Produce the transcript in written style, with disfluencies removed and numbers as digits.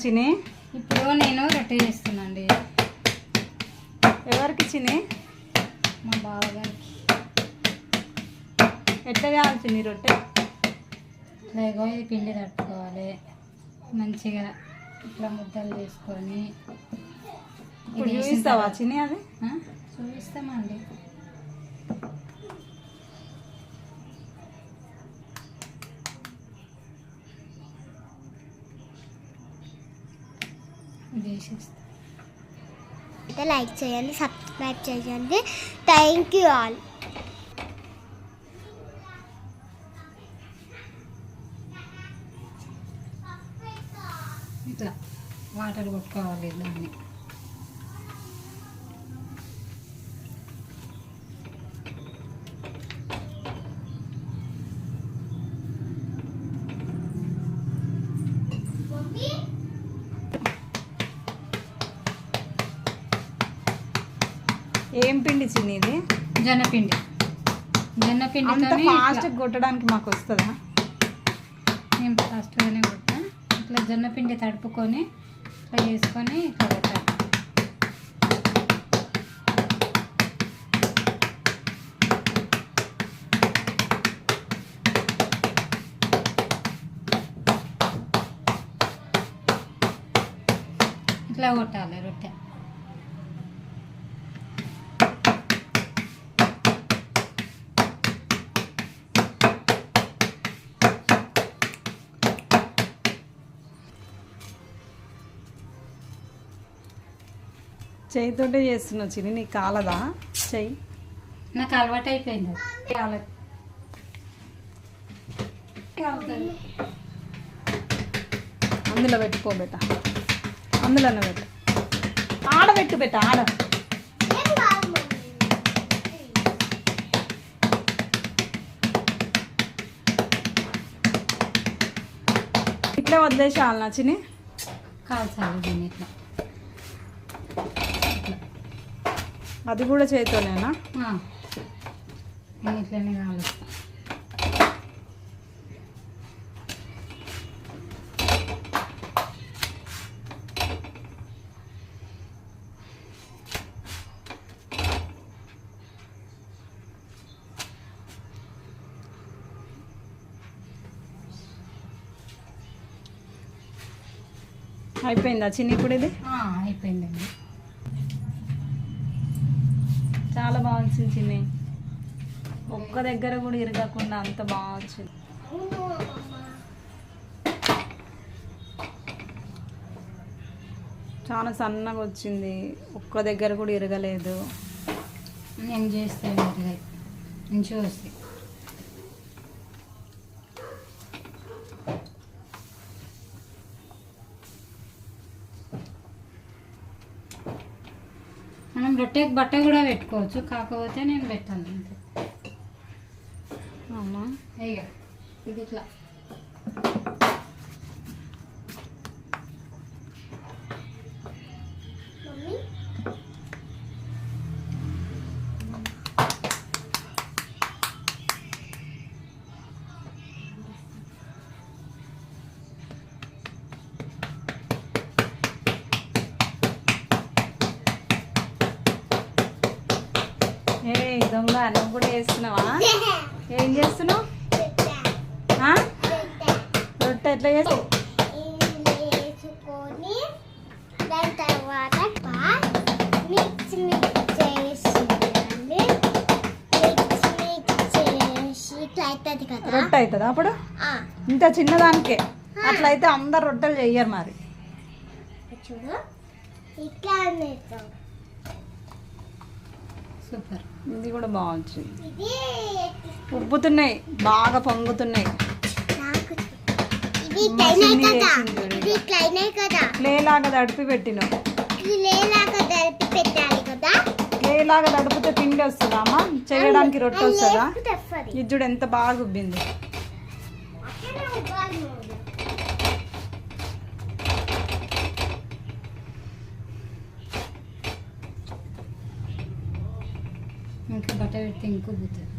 చిని ఇప్పుడు నేను రొట్టె చేస్తున్నాండి. ఎవరికి చిని? మా బావగారికి. ఎట్లా కావాలి చిని రొట్టె? లేగో ఇది పిండి తట్టుకోవాలి మంచిగా, ఇట్లా ముద్దలు చేసుకొని. ఇప్పుడు చూపిస్తావా చిని? అది చూపిస్తామండి. లైక్ చేయండి, సబ్స్క్రైబ్ చేయండి. Thank you all. ఇట్లా వాటర్ కొట్టుకోవాలి దాన్ని. ఏం పిండి చిన్ని ఇది? జొన్నపిండి. జొన్నపిండి అంత ఫాస్ట్ కొట్టడానికి మాకు వస్తుందా? నేను ఫాస్ట్గానే కొట్టా. ఇట్లా జొన్నపిండి తడుపుకొని ఇట్లా చేసుకొని ఇట్లా పెట్టాలి. ఇట్లా కొట్టాలి రొట్టె. చేయితోటే చేస్తున్నావు చిని, నీకు కాలదా చెయ్యి? నాకు అలవాటు అయిపోయింది. అందులో పెట్టుకో బెట్ట, అందులోనే పెట్ట, ఆడబెట్టు బెట్ట, ఆడ. ఇట్లా వదిలేసాలనా చిని? కాల్చాలి దీన్ని ఇట్లా. అది కూడా చేతితోనేనా? నేను ఇట్లనే కాలుస్తా. అయిపోయిందా చిన్ని ఇప్పుడు ఇది? అయిపోయిందండి. చాలా బాగా వచ్చింది చిన్ని, ఒక్క దగ్గర కూడా ఇరగకుండా అంత బాగా వచ్చింది. చాలా సన్నగా వచ్చింది, ఒక్క దగ్గర కూడా ఇరగలేదు. నేను చేస్తే మంచిగా వస్తాయి. మనం రొట్టెకి బట్ట కూడా పెట్టుకోవచ్చు, కాకపోతే నేను పెట్టాను అంతే. అవునా? అయ్యో ఇది ఇట్లా దొంగ, నువ్వు కూడా చేస్తున్నావా? ఏం చేస్తున్నావు? రొట్టె ఎట్లా చేస్తావు? వేసుకొని దాని తర్వాత మిక్స్ చేసి ఇట్లా అవుతుంది కదా, రొట్టె అవుతుందా అప్పుడు? ఇంత చిన్నదానికే అట్లయితే అందరు రొట్టెలు చెయ్యరు మరి. చూడు ఇట్లా సూపర్. ఇది కూడా బాగుంది, ఉబ్బుతున్నాయి, బాగా పొంగుతున్నాయి. లేలాగా తడిపి పెట్టినావు. లేలాగా తడిపితే పిండి వస్తుందా అమ్మ? చేయడానికి రొట్టె వస్తుందా? ఇది చూడు ఎంత బాగా ఉబ్బింది. ఇంకా బట్ట పెడితే ఇంకో పోతుంది.